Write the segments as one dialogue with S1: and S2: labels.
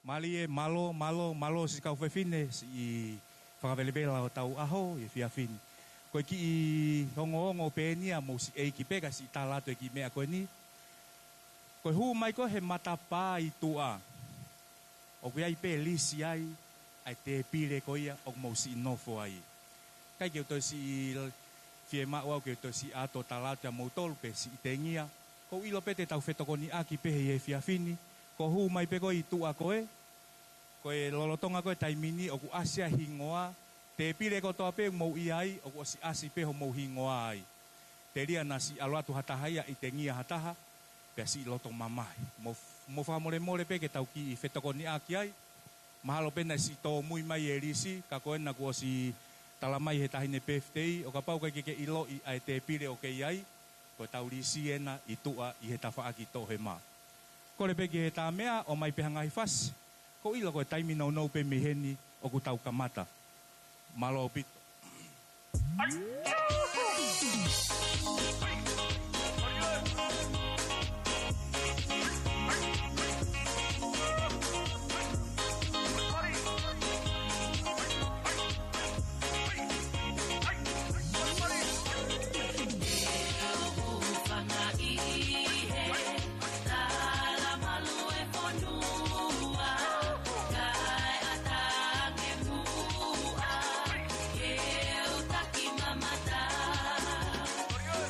S1: Mali e malo si kau fefine si whakavelebela o tau aho e fiafini. Koe ki i hongo penia mo si eiki pega si talato e ki mea koe ni. Koe hu mai koe he matapa i tua. O koe ai pe lisi ai te pire koe ia o mo si nofo ai. Kai keu to si fie maua keu to si ato talato ya mo tolu pe si itengia. Ko ilo pete tau fetokoni aki pe he e fiafini. Ko hu mai pe koe i tua koe. Koe lolotonga koe taimini o ku asia hingoa. Te pire ko toa pe mo iai o ku si asi pe ho mo hingoa ai. Te ria na si aluatu hatahaya i te ngia hataha. Pea si lotong mamai. Mo whamore pe ke tau ki i fetokoni aki ai. Mahalo pena si to mui mai e risi. Ka koe na kua si talamai he tahine peftei. O ka pau kai ke ilo i ai te pire o ke iai. Koe tau risi ena i tua i he tafaaki to he maa. Kore pe ki he tā mea o mai pehangai fasi. Ko ilo koe taimi nau pe miheni o ku tau kamata. Malo o pito.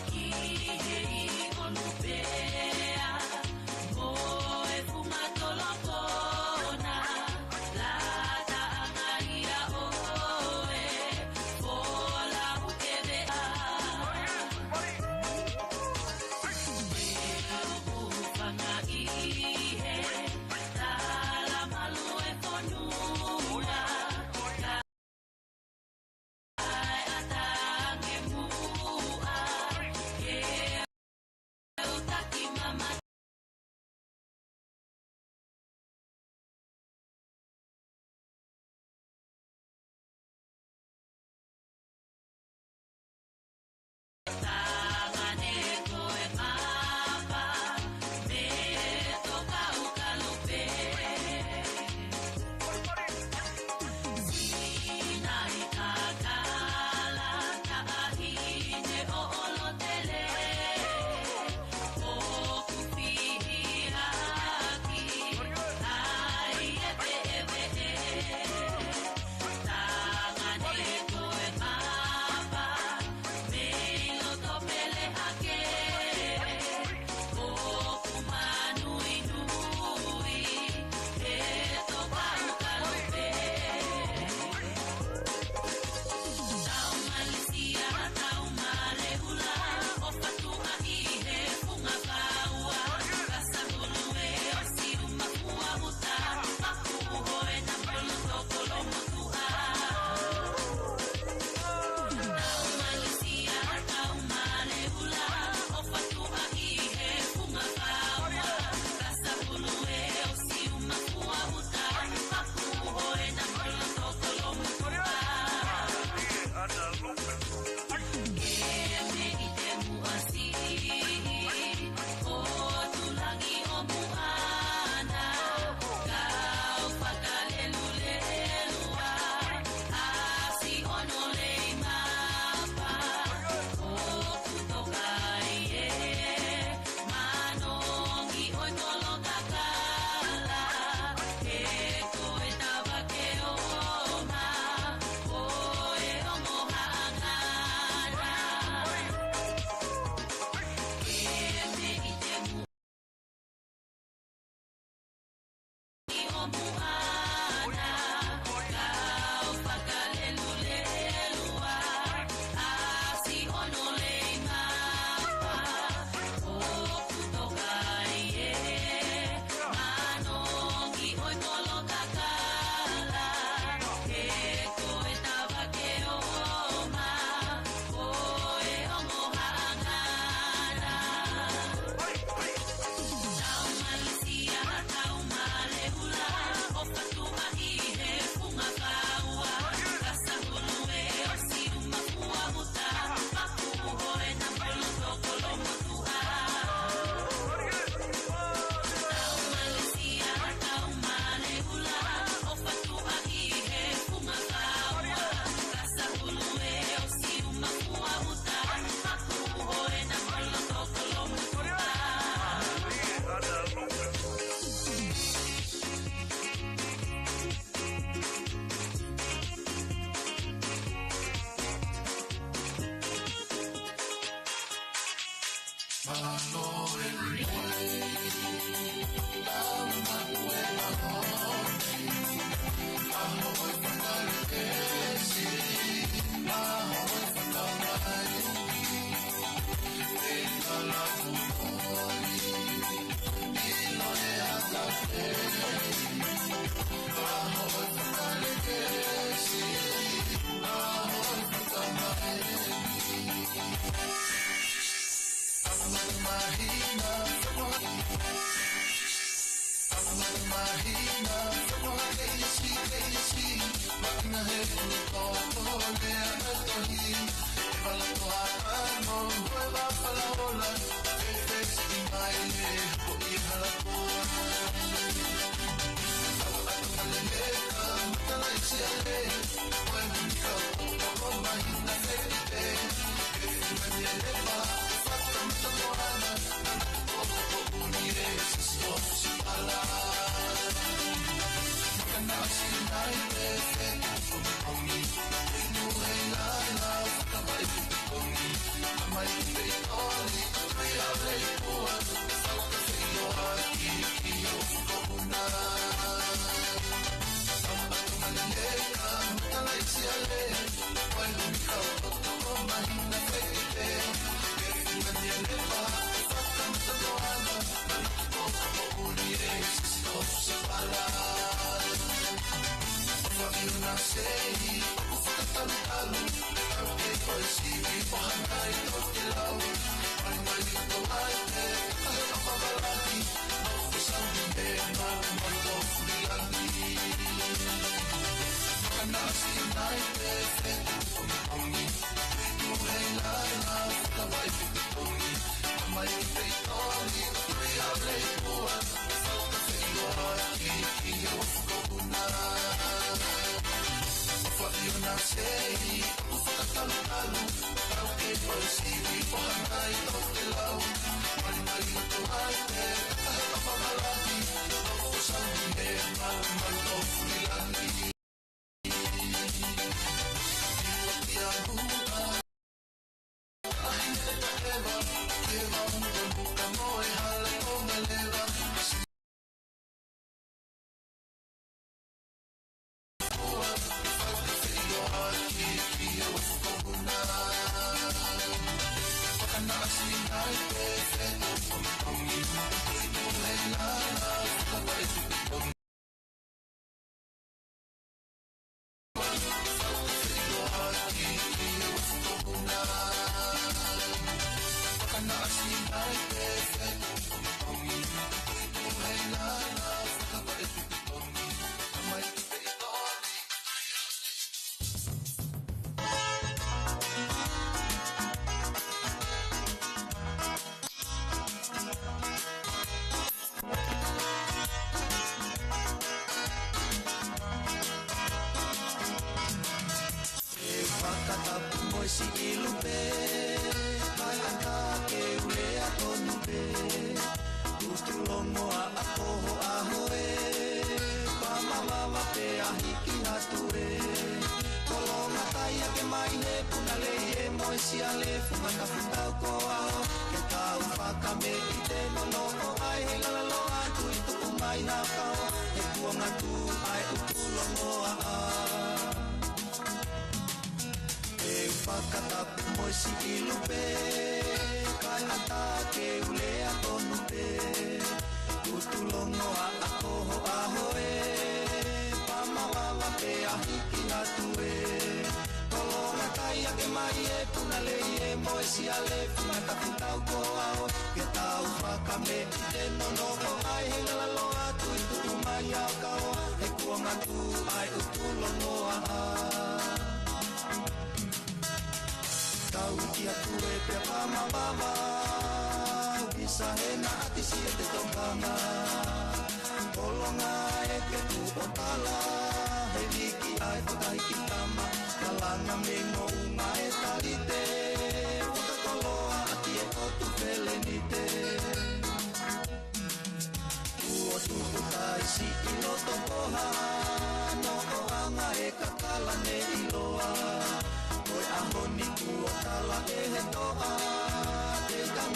S2: Ki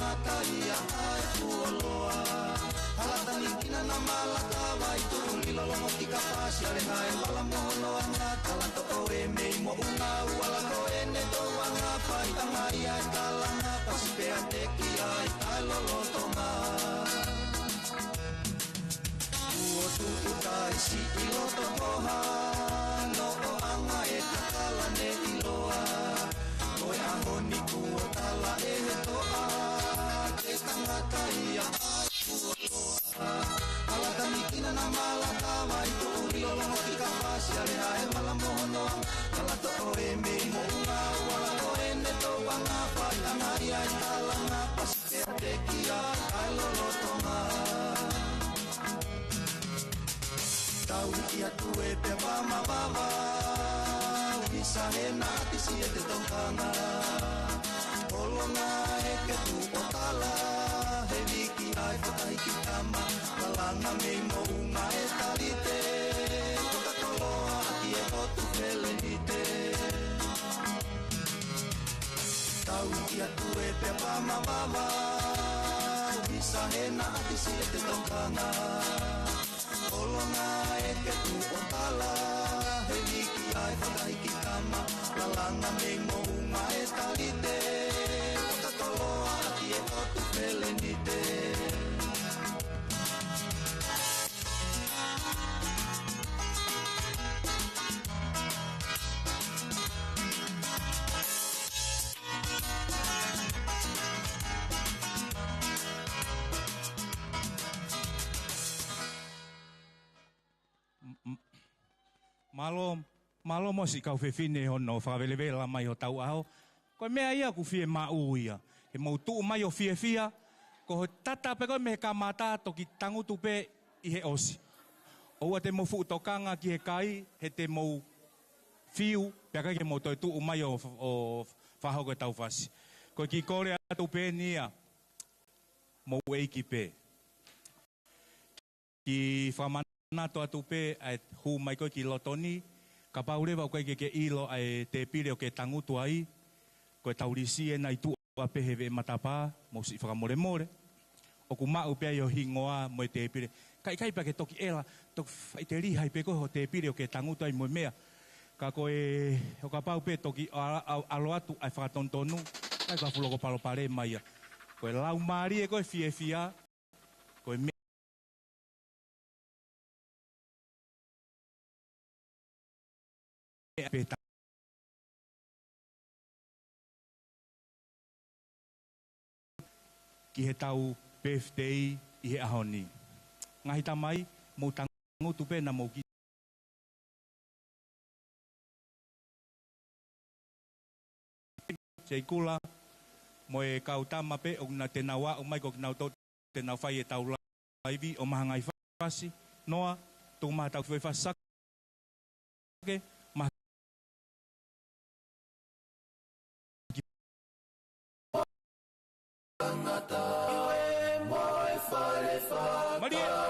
S2: ngata ia ai kuoloa Halata nikina na malata vai tu lilolongo tika pasi ale ngai wala mohono anga Talato koe mei mo unga wala koe ne to wanga pai tangai ai kalanga pasi pea teki ai tai lolotonga Uo tu utai si iloto koha no o anga e takala ne iloa Koe ahoni kuo tala e he toa Ke tangata ia Alata mikina na malata mai tu lolongo tika pasi ale ae mala mohono Alato oe mei mo unga wala koe ne to wanga pai tangai ai talanga pasi pea teki ai lolotonga Tau ia tue pe mama mama Bisa he nati si e te tongkanga Olonga e ke tu otala He wiki ai whakaiki kama Lalanga mei mo unga e talite Kota koloa aki e hotu pele nite Tau ia tue pe mama mama Bisa he nati si e te tongkanga Olonga e ke tu otala He wiki ai whakaiki kama Lalanga mei mo unga e talite Kota koloa aki e hotu pele nite Malo mo si kau whewhine hono whawelewela mai o tau aho. Koe mea ia ku whie mau ia. He mau tuu mai o whia. Ko ho tata pe koe me ka mata toki tangutu pe i he osi. Oua te mo fuutokanga ki he kai, he te mo whiu, pia kai ke mo toi tuu mai o whahau koe tau whasi. Koe ki kore atu pe nia, mo eiki pe. Ki whamana to atu pe, ai hu mai koe ki lotoni, ka paurewa koe ke ilo ai te pire o ke tangutu ai, koe taurisi e nai tu a pehewe matapa, mo si whakamore. O ku mau pe o hingoa mo te pire. Kai pa ke toki ela, toki whai te rihai pe koe ho te pire o ke tangutu ai mo mea. Ka koe, o ka pau pe toki alo atu ai whakatontonu, kai ka fuloko palo pare mai. Koe lau maari e koe whia, koe mea. Ki he tau birthday i he ahoni. Ngahi tamai, mou tangutu pe na mou ki. Sei kula, mo e kau tama pe, o na te nawa, o mai ko kinau tau te nau whai e tau laivi, o maha ngai whasi, noa, tō maha tau whai whasake, Maria!